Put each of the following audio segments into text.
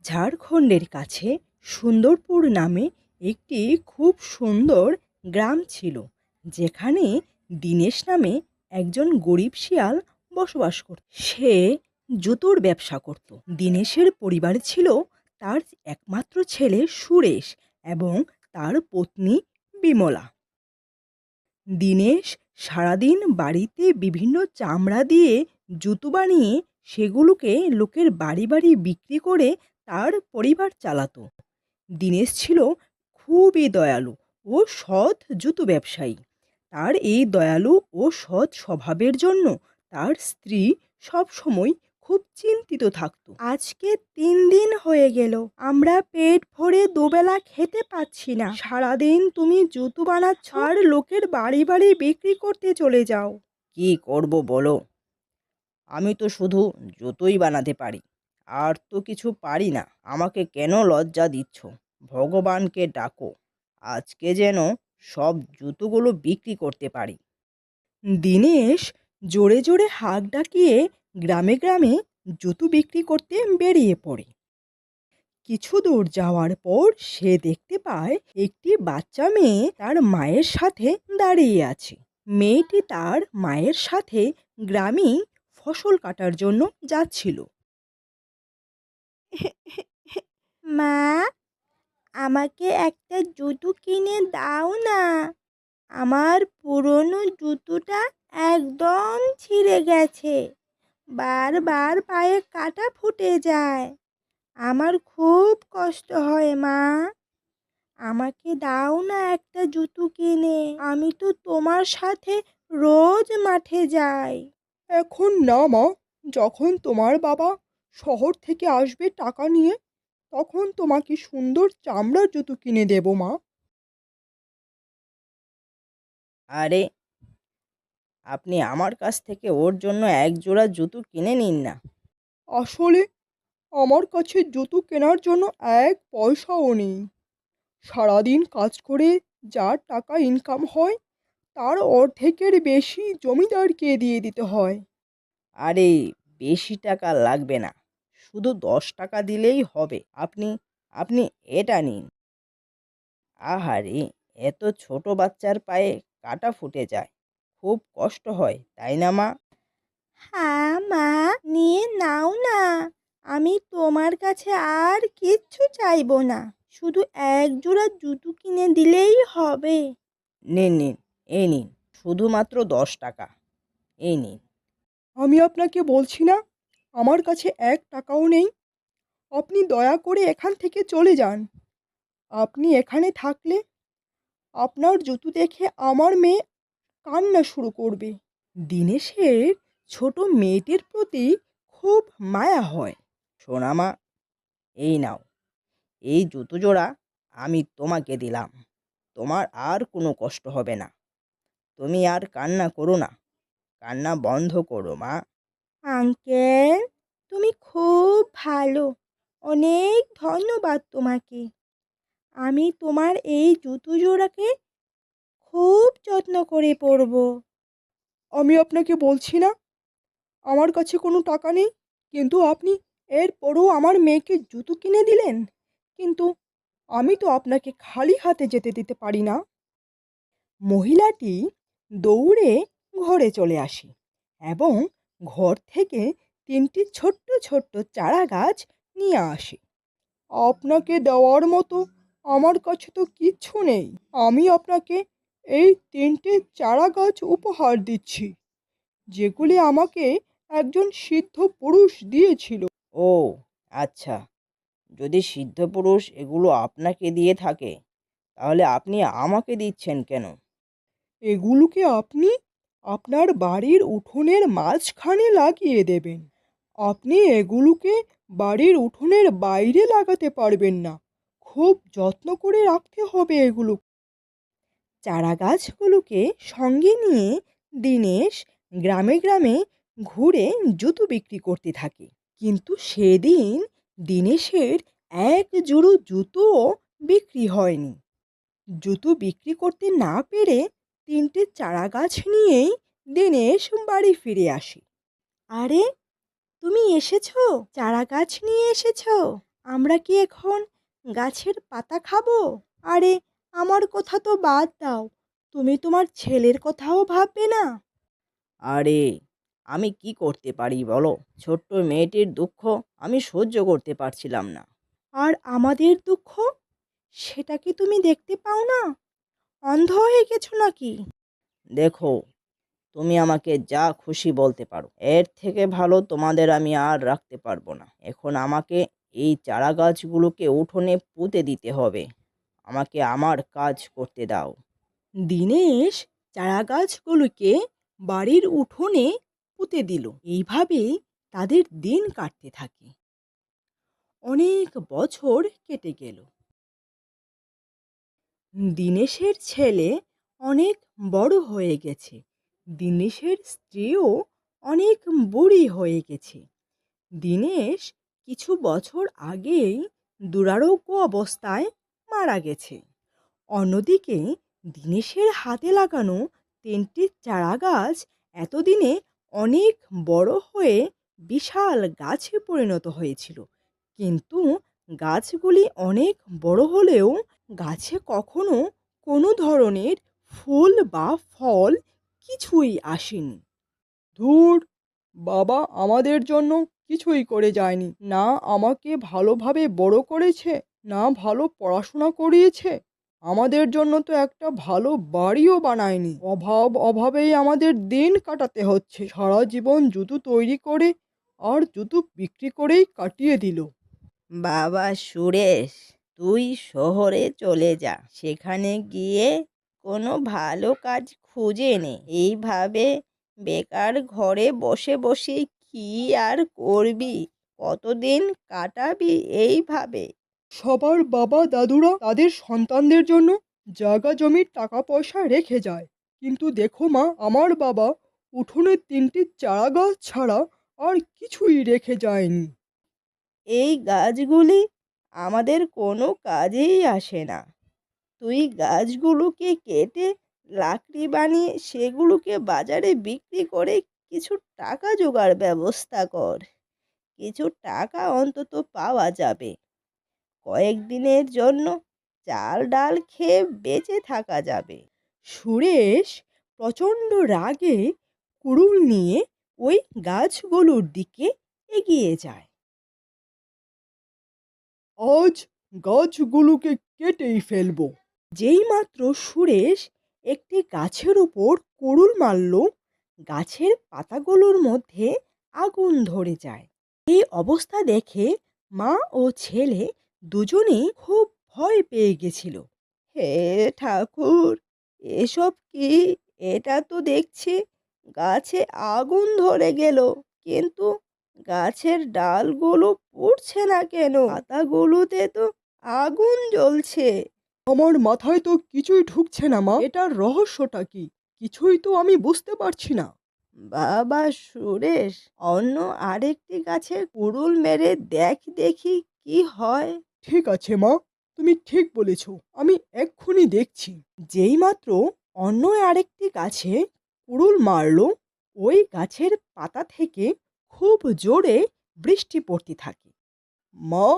ঝাড়খণ্ডের কাছে সুন্দরপুর নামে একটি খুব সুন্দর গ্রাম ছিল, যেখানে দীনেশ নামে একজন গরিব শিয়াল বসবাস করত। সে জুতোর ব্যবসা করত। দীনেশের পরিবারে ছিল তার একমাত্র ছেলে সুরেশ এবং তার পত্নী বিমলা। দীনেশ সারাদিন বাড়িতে বিভিন্ন চামড়া দিয়ে জুতো বানিয়ে সেগুলোকে লোকের বাড়ি বাড়ি বিক্রি করে তার পরিবার চালাতো। দীনেশ ছিল খুবই দয়ালু ও সৎ জুতো ব্যবসায়ী। তার এই দয়ালু ও সৎ স্বভাবের জন্য তার স্ত্রী সবসময় খুব চিন্তিত থাকতো। আজকে 3 দিন হয়ে গেল, আমরা পেট ভরে দুবেলা খেতে পাচ্ছি না। সারাদিন তুমি জুতো বানাচ্ছ আর লোকের বাড়ি বাড়ি বিক্রি করতে চলে যাও। কি করব বলো? আমি তো শুধু জুতোই বানাতে পারি, আর তো কিছু পারি না। আমাকে কেন লজ্জা দিচ্ছ? ভগবানকে ডাকো, আজকে যেন সব জুতোগুলো বিক্রি করতে পারি। দীনেশ জোরে জোরে হাঁক ডাকিয়ে গ্রামে গ্রামে জুতো বিক্রি করতে বেরিয়ে পড়ে। কিছু দূর যাওয়ার পর সে দেখতে পায় একটি বাচ্চা মেয়ে তার মায়ের সাথে দাঁড়িয়ে আছে। মেয়েটি তার মায়ের সাথে গ্রামেই ফসল কাটার জন্য যাচ্ছিল। মা, আমাকে একটা জুতো কিনে দাও না। আমার পুরনো জুতোটা একদম ছিঁড়ে গেছে, বারবার পায়ে কাটা ফুটে যায়। আমার খুব কষ্ট হয় মা। আমাকে দাও না একটা জুতো কিনে, আমি তো তোমার সাথে রোজ মাঠে যাই। এখন না মা, যখন তোমার বাবা শহর থেকে আসবে টাকা নিয়ে, তখন তোমাকে সুন্দর চামড়ার জুতো কিনে দেব মা। আরে, আপনি আমার কাছ থেকে ওর জন্য এক জোড়া জুতো কিনে নিন না। আসলে আমার কাছে জুতো কেনার জন্য এক পয়সাও নেই। সারাদিন কাজ করে যা টাকা ইনকাম হয় তার অর্ধেকের বেশি জমিদারকে দিয়ে দিতে হয়। আরে, বেশি টাকা লাগবে না, শুধু 10 টাকা দিলেই হবে। আপনি আপনি এটা নিন। আহারে, এত ছোট বাচ্চার পায়ে কাটা ফুটে যায়, খুব কষ্ট হয়, তাই না মা? হ্যাঁ মা, নিয়ে নাও না। আমি তোমার কাছে আর কিচ্ছু চাইবো না, শুধু এক জোড়া জুতো কিনে দিলেই হবে। নিন নিন, এই নিন, শুধুমাত্র 10 টাকা, এই নিন। আমি আপনাকে বলছি না আমার কাছে 1 টাকাও নেই। আপনি দয়া করে এখান থেকে চলে যান। আপনি এখানে থাকলে আপনার জুতো দেখে আমার মেয়ে কান্না শুরু করবে। দীনেশের ছোট মেয়েটির প্রতি খুব মায়া হয়। সোনা মা, এই নাও, এই জুতো জোড়া আমি তোমাকে দিলাম। তোমার আর কোনো কষ্ট হবে না। তুমি আর কান্না করো না, কান্না বন্ধ করো মা। আঙ্কেল, তুমি খুব ভালো, অনেক ধন্যবাদ তোমাকে। আমি তোমার এই জুতো জোড়াকে খুব যত্ন করে পরবো। আমি আপনাকে বলছি না আমার কাছে কোনো টাকা নেই, কিন্তু আপনি এরপরও আমার মেয়েকে জুতো কিনে দিলেন। কিন্তু আমি তো আপনাকে খালি হাতে যেতে দিতে পারি না। মহিলাটি দৌড়ে ঘরে চলে আসে এবং ঘর থেকে 3টি ছোট্ট ছোট্ট চারা গাছ নিয়ে আসে। আপনাকে দেওয়ার মতো আমার কাছে তো কিচ্ছু নেই। আমি আপনাকে এই 3টে চারা গাছ উপহার দিচ্ছি, যেগুলি আমাকে একজন সিদ্ধ পুরুষ দিয়েছিল। ও আচ্ছা, যদি সিদ্ধপুরুষ এগুলো আপনাকে দিয়ে থাকে, তাহলে আপনি আমাকে দিচ্ছেন কেন? এগুলোকে আপনি আপনার বাড়ির উঠোনের মাঝখানে লাগিয়ে দেবেন। আপনি এগুলোকে বাড়ির উঠোনের বাইরে লাগাতে পারবেন না। খুব যত্ন করে রাখতে হবে এগুলো। চারা গাছগুলোকে সঙ্গে নিয়ে দীনেশ গ্রামে গ্রামে ঘুরে জুতো বিক্রি করতে থাকে। কিন্তু সেদিন দীনেশের এক জোড়ো জুতোও বিক্রি হয়নি। জুতো বিক্রি করতে না পেরে 3টে চারা গাছ নিয়েই দীনেশ বাড়ি ফিরে আসে। আরে, তুমি এসেছো? চারা গাছ নিয়ে এসেছো? আমরা কি এখন গাছের পাতা খাবো? আরে, আমার কথা তো বাদ দাও, তুমি তোমার ছেলের কথাও ভাববে না? আরে, আমি কি করতে পারি বলো? ছোট্ট মেয়েটির দুঃখ আমি সহ্য করতে পারছিলাম না। আর আমাদের দুঃখ, সেটা কি তুমি দেখতে পাও না? অন্ধ হয়ে গেছো নাকি? দেখো, তুমি আমাকে যা খুশি বলতে পারো। এর থেকে ভালো তোমাদের আমি আর রাখতে পারবো না। এখন আমাকে এই চারা গাছগুলোকে উঠোনে পুঁতে দিতে হবে। আমাকে আমার কাজ করতে দাও। দিনেশ চারাগাছগুলোকে বাড়ির উঠোনে পুঁতে দিল। এইভাবেই তাদের দিন কাটতে থাকে। অনেক বছর কেটে গেল। দিনেশের ছেলে অনেক বড় হয়ে গেছে। দিনেশের স্ত্রীও অনেক বুড়ি হয়ে গেছে। দিনেশ কিছু বছর আগেই দুরারোগ্য অবস্থায় মারা গেছে। অন্যদিকে দিনেশের হাতে লাগানো ৩টি চারাগাছ এতদিনে অনেক বড় হয়ে বিশাল গাছে পরিণত হয়েছিল। কিন্তু গাছগুলি অনেক বড় হলেও গাছে কখনো কোনো ধরনের ফুল বা ফল কিছুই আসেনি। ধুর, বাবা আমাদের জন্য কিছুই করে যায়নি। না আমাকে ভালোভাবে বড় করেছে, না ভালো পড়াশোনা করিয়েছে। আমাদের জন্য তো একটা ভালো বাড়িও বানায়নি। অভাবেই আমাদের দিন কাটাতে হচ্ছে। সারা জীবন জুতো তৈরি করে আর জুতো বিক্রি করেই কাটিয়ে দিল। বাবা সুরেশ, তুই শহরে চলে যা। সেখানে গিয়ে কোনো ভালো কাজ খুঁজে নে। এইভাবে বেকার ঘরে বসে বসে কি আর করবি? কতদিন কাটাবি এইভাবে? সবার বাবা দাদুরা তাদের সন্তানদের জন্য জায়গা জমির টাকা পয়সা রেখে যায়, কিন্তু দেখো মা, আমার বাবা উঠোনে ৩টি চারা গাছ ছাড়া আর কিছুই রেখে যায়নি। এই গাছগুলি আমাদের কোনো কাজেই আসে না। তুই গাছগুলোকে কেটে লাকড়ি বানিয়ে সেগুলোকে বাজারে বিক্রি করে কিছু টাকা জোগাড় ব্যবস্থা কর। কিছু টাকা অন্তত পাওয়া যাবে। কয়েকদিনের জন্য চাল ডাল খেয়ে বেঁচে থাকা যাবে। সুরেশ প্রচণ্ড রাগে কুড়ুল নিয়ে ওই গাছগুলোর দিকে এগিয়ে যায়। আজ গাছগুলোকে কেটেই ফেলবো। যেইমাত্র সুরেশ একটি গাছের উপর কুড়ুল মারল, গাছের পাতাগুলোর মধ্যে আগুন ধরে যায়। এই অবস্থা দেখে মা ও ছেলে দুজনেই খুব ভয় পেয়ে গেছিল। হে ঠাকুর, এসব কি? এটা তো দেখছি গাছে আগুন ধরে গেল, কিন্তু গাছের ডালগুলো পুড়ছে না কেন? পাতাগুলোতে তো আগুন জ্বলছে। আমার মাথায় তো কিছুই ঢুকছে না মা, এটার রহস্যটা কি? কিছুই তো আমি বুঝতে পারছি না। বাবা সুরেশ, অন্য আরেকটি গাছে কুড়ুল মেরে দেখ দেখি কি হয়। ঠিক আছে মা, তুমি ঠিক বলেছ, আমি এক্ষুনি দেখছি। যেইমাত্র অন্য আরেকটি গাছে কুড়ুল মারল, ওই গাছের পাতা থেকে খুব জোরে বৃষ্টি পড়তে থাকে। মা,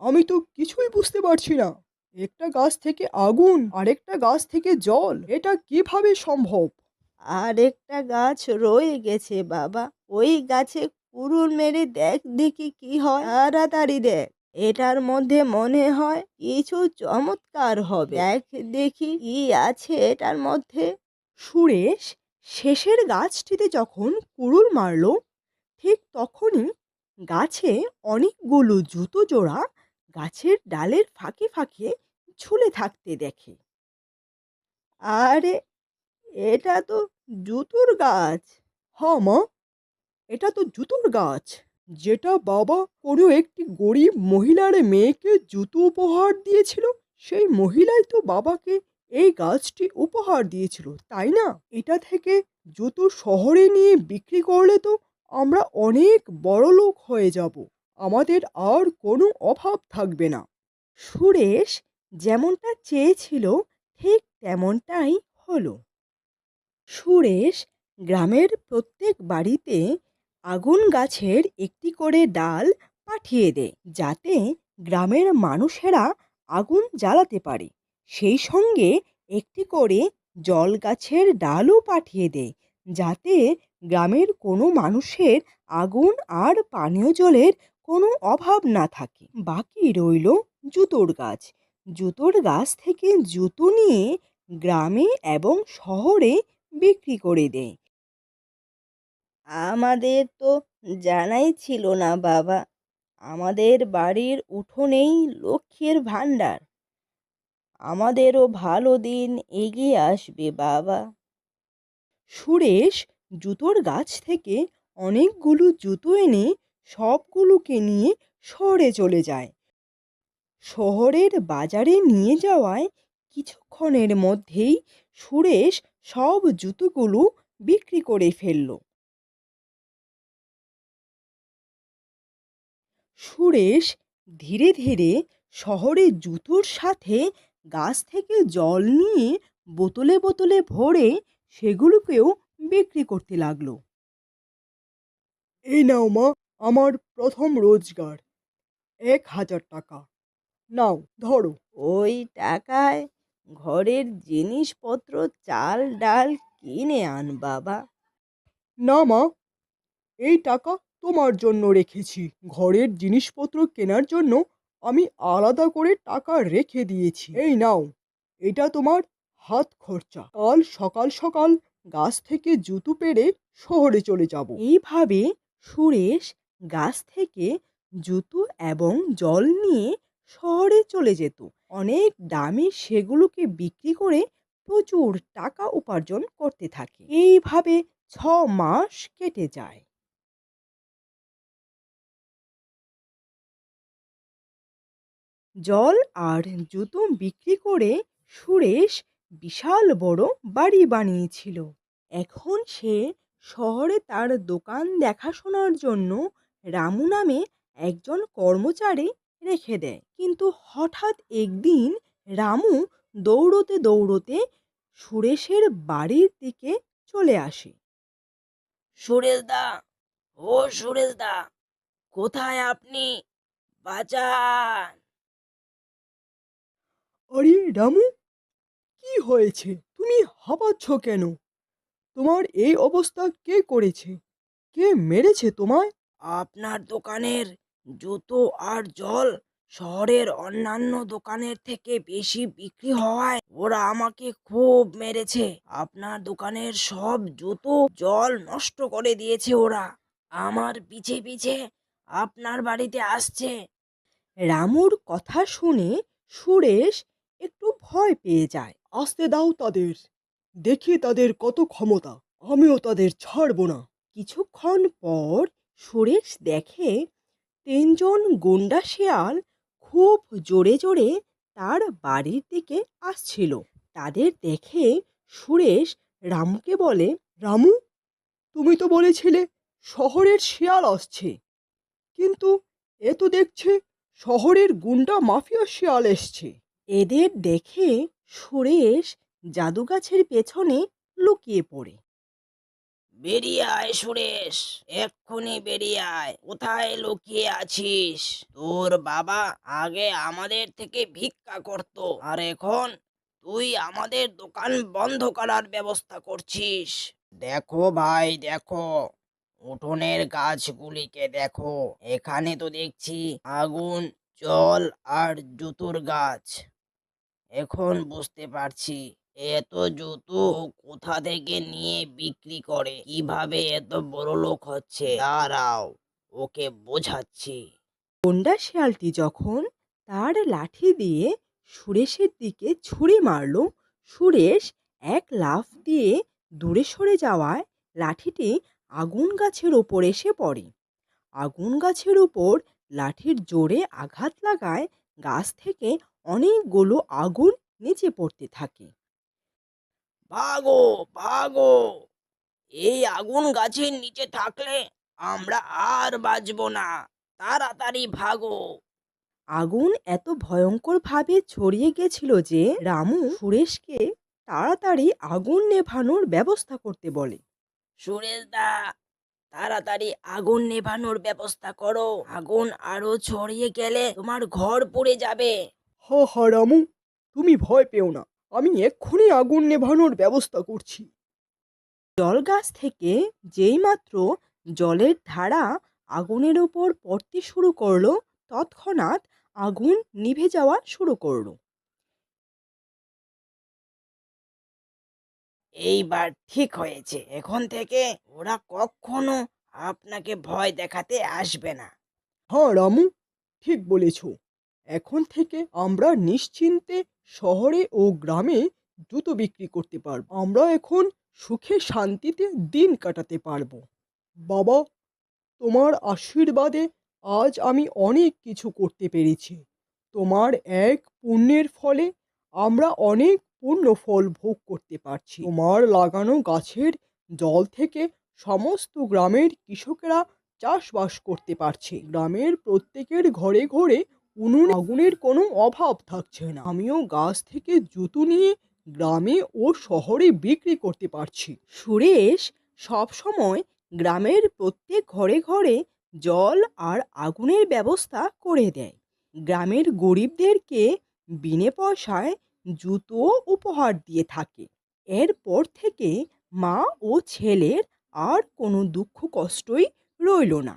আমি তো কিছুই বুঝতে পারছি না। একটা গাছ থেকে আগুন, আরেকটা গাছ থেকে জল, এটা কিভাবে সম্ভব? আর একটা গাছ রয়ে গেছে বাবা, ওই গাছে কুড়ুল মেরে দেখ দেখি কি হয়। তাড়াতাড়ি দেখ, এটার মধ্যে মনে হয় কিছু চমৎকার হবে। দেখ দেখি কি আছে এটার মধ্যে। সুরেশ শেষের গাছটিতে যখন কুড়ুল মারল, ঠিক তখনই গাছে অনেকগুলো জুতো জোড়া গাছের ডালের ফাঁকে ফাঁকে ঝুলে থাকতে দেখে। আরে, এটা তো জুতোর গাছ। হ্যাঁ মা, এটা তো জুতোর গাছ, যেটা বাবা কোনো একটি গরিব মহিলার মেয়েকে জুতো উপহার দিয়েছিল। সেই মহিলাই তো বাবাকে এই গাছটি উপহার দিয়েছিল, তাই না? এটা থেকে জুতো শহরে নিয়ে বিক্রি করলে তো আমরা অনেক বড়লোক হয়ে যাব। আমাদের আর কোনো অভাব থাকবে না। সুরেশ যেমনটা চেয়েছিল ঠিক তেমনটাই হলো। সুরেশ গ্রামের প্রত্যেক বাড়িতে আগুন গাছের একটি করে ডাল পাঠিয়ে দেয়, যাতে গ্রামের মানুষেরা আগুন জ্বালাতে পারে। সেই সঙ্গে একটি করে জল গাছের ডালও পাঠিয়ে দেয়, যাতে গ্রামের কোনো মানুষের আগুন আর পানীয় জলের কোনো অভাব না থাকে। বাকি রইল জুতোর গাছ। জুতোর গাছ থেকে জুতো নিয়ে গ্রামে এবং শহরে বিক্রি করে দেয়। আমাদের তো জানাই ছিল না বাবা, আমাদের বাড়ির উঠোনেই লক্ষ্মীর ভাণ্ডার। আমাদেরও ভালো দিন এগিয়ে আসবে বাবা। সুরেশ জুতোর গাছ থেকে অনেকগুলো জুতো এনে সবগুলোকে নিয়ে শহরে চলে যায়। শহরের বাজারে নিয়ে যাওয়ায় কিছুক্ষণের মধ্যেই সুরেশ সব জুতোগুলো বিক্রি করে ফেলল। সুরেশ ধীরে ধীরে শহরে জুতোর সাথে গাছ থেকে জল নিয়ে বোতলে বোতলে ভরে সেগুলোকেও বিক্রি করতে লাগলো। এই নাও মা, আমার প্রথম রোজগার, 1,000 টাকা। নাও ধরো। ওই টাকায় ঘরের জিনিসপত্র চাল ডাল কিনে আন বাবা। না মা, এই টাকা তোমার জন্য রেখেছি। ঘরের জিনিসপত্র কেনার জন্য আমি আলাদা করে টাকা রেখে দিয়েছি। এই নাও, এটা তোমার হাত খরচা। কাল সকাল সকাল গাছ থেকে জুতো পেড়ে শহরে চলে যাব। এইভাবে সুরেশ গাছ থেকে জুতো এবং জল নিয়ে শহরে চলে যেত। অনেক দামে সেগুলোকে বিক্রি করে প্রচুর টাকা উপার্জন করতে থাকে। এইভাবে 6 মাস কেটে যায়। জল আর জুতো বিক্রি করে সুরেশ বিশাল বড় বাড়ি বানিয়েছিল। এখন সে শহরে তার দোকান দেখাশোনার জন্য রামু নামে একজন কর্মচারী রেখে দেয়। কিন্তু হঠাৎ একদিন রামু দৌড়তে দৌড়তে সুরেশের বাড়ির দিকে চলে আসে। সুরেশদা, ও সুরেশদা, কোথায় আপনি? বাঁচান! আরে রামু, কি হয়েছে? তুমি হাঁপাচ্ছ কেন? তোমার এই অবস্থা কে করেছে? কে মেরেছে তোমায়? আপনার দোকানের জুতো আর জল শহরের অন্যান্য দোকানের থেকে বেশি বিক্রি হওয়ায় ওরা আমাকে খুব মেরেছে। আপনার দোকানের সব জুতো জল নষ্ট করে দিয়েছে ওরা। আমার পিছে পিছে আপনার বাড়িতে আসছে। রামুর কথা শুনে সুরেশ একটু ভয় পেয়ে যায়। আসতে দাও তাদের, দেখি তাদের কত ক্ষমতা। আমিও তাদের ছাড়ব না। কিছুক্ষণ পর সুরেশ দেখে 3 জন গুন্ডা শিয়াল খুব জোরে জোরে তার বাড়ির দিকে আসছিল। তাদের দেখে সুরেশ রামুকে বলে, রামু, তুমি তো বলেছিলে শহরের শিয়াল আসছে, কিন্তু এ তো দেখছে শহরের গুন্ডা মাফিয়া শিয়াল এসছে। এদের দেখে সুরেশ জাদুগাছের পেছনে লুকিয়ে পড়ে। বেরিয়ে আয় সুরেশ, এক্ষুনি বেরিয়ে আয়। কোথায় লুকিয়ে আছিস? তোর বাবা আগে আমাদের থেকে ভিক্ষা করত, আর এখন তুই আমাদের দোকান বন্ধ করার ব্যবস্থা করছিস। দেখো ভাই, দেখো উঠোনের গাছগুলিকে দেখো। এখানে তো দেখছি আগুন, জল আর জুতোর গাছ। এখন বুঝতে পারছি এত জুতো কোথা থেকে নিয়ে বিক্রি করে, কিভাবে এত বড়লোক হচ্ছে। দাঁড়াও, ওকে বোঝাচ্ছি। গুন্ডা শিয়ালটি যখন তার লাঠি দিয়ে সুরেশের দিকে ছুরি মারল, সুরেশ এক লাফ দিয়ে দূরে সরে যাওয়ায় লাঠিটি আগুন গাছের ওপর এসে পড়ে। আগুন গাছের উপর লাঠির জোরে আঘাত লাগায় গাছ থেকে অনেকগুলো আগুন নিচে পড়তে থাকে। ভাগো, ভাগো! এই আগুন গাছের নিচে থাকলে আমরা আর বাঁচবো না। তাড়াতাড়ি ভাগো! আগুন এত ভয়ঙ্করভাবে ছড়িয়ে গেছিল যে রামু সুরেশকে তাড়াতাড়ি আগুন নেভানোর ব্যবস্থা করতে বলে। সুরেশদা, তাড়াতাড়ি আগুন নেভানোর ব্যবস্থা করো, আগুন আরো ছড়িয়ে গেলে তোমার ঘর পুড়ে যাবে। হা হা রামু, তুমি ভয় পেও না, আমি এক্ষুনি আগুন নেভানোর ব্যবস্থা করছি। জল গাছ থেকে যেইমাত্র জলের ধারা আগুনের ওপর পড়তে শুরু করলো, তৎক্ষণাৎ আগুন নিভে যাওয়া শুরু করলো। এইবার ঠিক হয়েছে, এখন থেকে ওরা কখনো আপনাকে ভয় দেখাতে আসবে না। হ্যাঁ রামু, ঠিক বলেছ। এখন থেকে আমরা নিশ্চিন্তে শহরে ও গ্রামে জুতো বিক্রি করতে পারবো। আমরা এখন সুখে শান্তিতে দিন কাটাতে পারবো। বাবা, তোমার আশীর্বাদে আজ আমি অনেক কিছু করতে পেরেছি। তোমার এক পুণ্যের ফলে আমরা অনেক পুণ্য ফল ভোগ করতে পারছি। তোমার লাগানো গাছের জল থেকে সমস্ত গ্রামের কৃষকেরা চাষবাস করতে পারছে। গ্রামের প্রত্যেকের ঘরে ঘরে উনুন আগুনের কোনো অভাব থাকছে না। আমিও গাছ থেকে জুতো নিয়ে গ্রামে ও শহরে বিক্রি করতে পারছি। সুরেশ সবসময় গ্রামের প্রত্যেক ঘরে ঘরে জল আর আগুনের ব্যবস্থা করে দেয়। গ্রামের গরিবদেরকে বিনে পয়সায় জুতো উপহার দিয়ে থাকে। এরপর থেকে মা ও ছেলের আর কোনো দুঃখ কষ্টই রইল না।